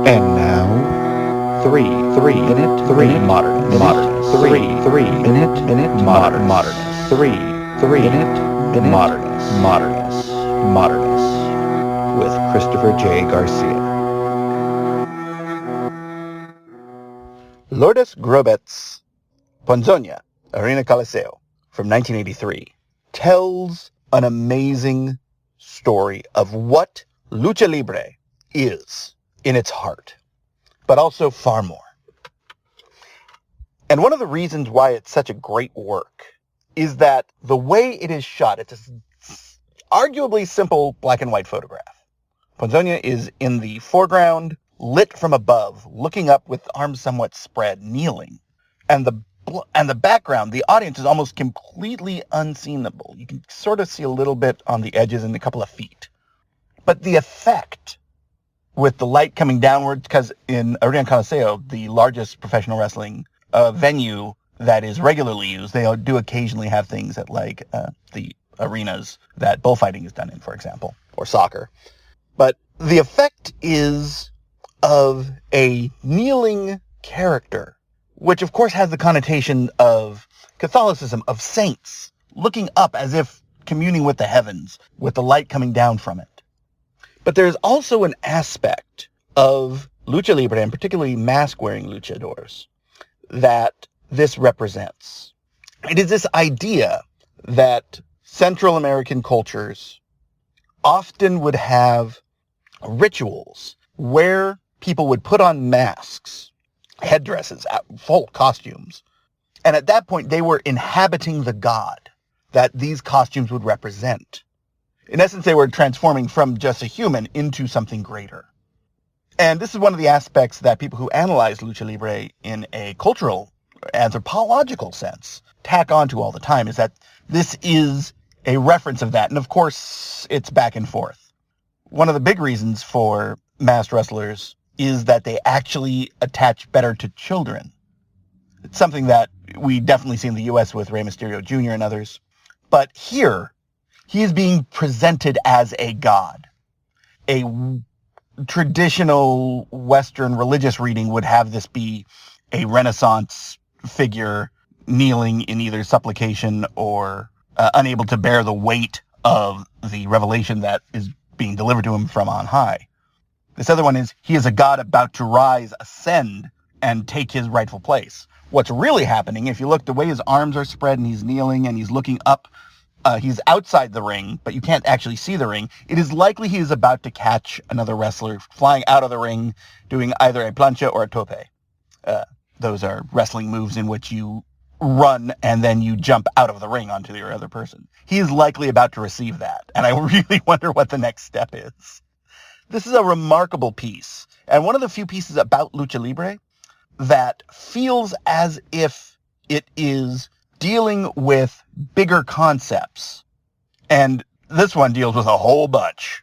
And now, three-minute modernist, three-minute modernist, three-minute modernist, with Christopher J. Garcia. Lourdes Grobet's Ponzoña, Arena Coliseo, from 1983, tells an amazing story of what lucha libre is in its heart, but also far more. And one of the reasons why it's such a great work is that the way it is shot, it's an arguably simple black and white photograph. Ponzoña is in the foreground, lit from above, looking up with arms somewhat spread, kneeling. And the background, the audience is almost completely unseenable. You can sort of see a little bit on the edges and a couple of feet. But the effect with the light coming downwards, because in Arena Coliseo, the largest professional wrestling venue that is regularly used, they do occasionally have things at like the arenas that bullfighting is done in, for example, or soccer. But the effect is of a kneeling character, which of course has the connotation of Catholicism, of saints looking up as if communing with the heavens, with the light coming down from it. But there's also an aspect of lucha libre, and particularly mask-wearing luchadors, that this represents. It is this idea that Central American cultures often would have rituals where people would put on masks, headdresses, full costumes, and at that point they were inhabiting the god that these costumes would represent. In essence, they were transforming from just a human into something greater. And this is one of the aspects that people who analyze lucha libre in a cultural, anthropological sense tack onto all the time, is that this is a reference of that. And of course, it's back and forth. One of the big reasons for masked wrestlers is that they actually attach better to children. It's something that we definitely see in the U.S. with Rey Mysterio Jr. and others. But here, he is being presented as a god. A traditional Western religious reading would have this be a Renaissance figure kneeling in either supplication or unable to bear the weight of the revelation that is being delivered to him from on high. This other one is, he is a god about to rise, ascend, and take his rightful place. What's really happening, if you look, the way his arms are spread and he's kneeling and he's looking up, he's outside the ring, but you can't actually see the ring. It is likely he is about to catch another wrestler flying out of the ring, doing either a plancha or a tope. Those are wrestling moves in which you run and then you jump out of the ring onto your other person. He is likely about to receive that, and I really wonder what the next step is. This is a remarkable piece, and one of the few pieces about lucha libre that feels as if it is dealing with bigger concepts. And this one deals with a whole bunch.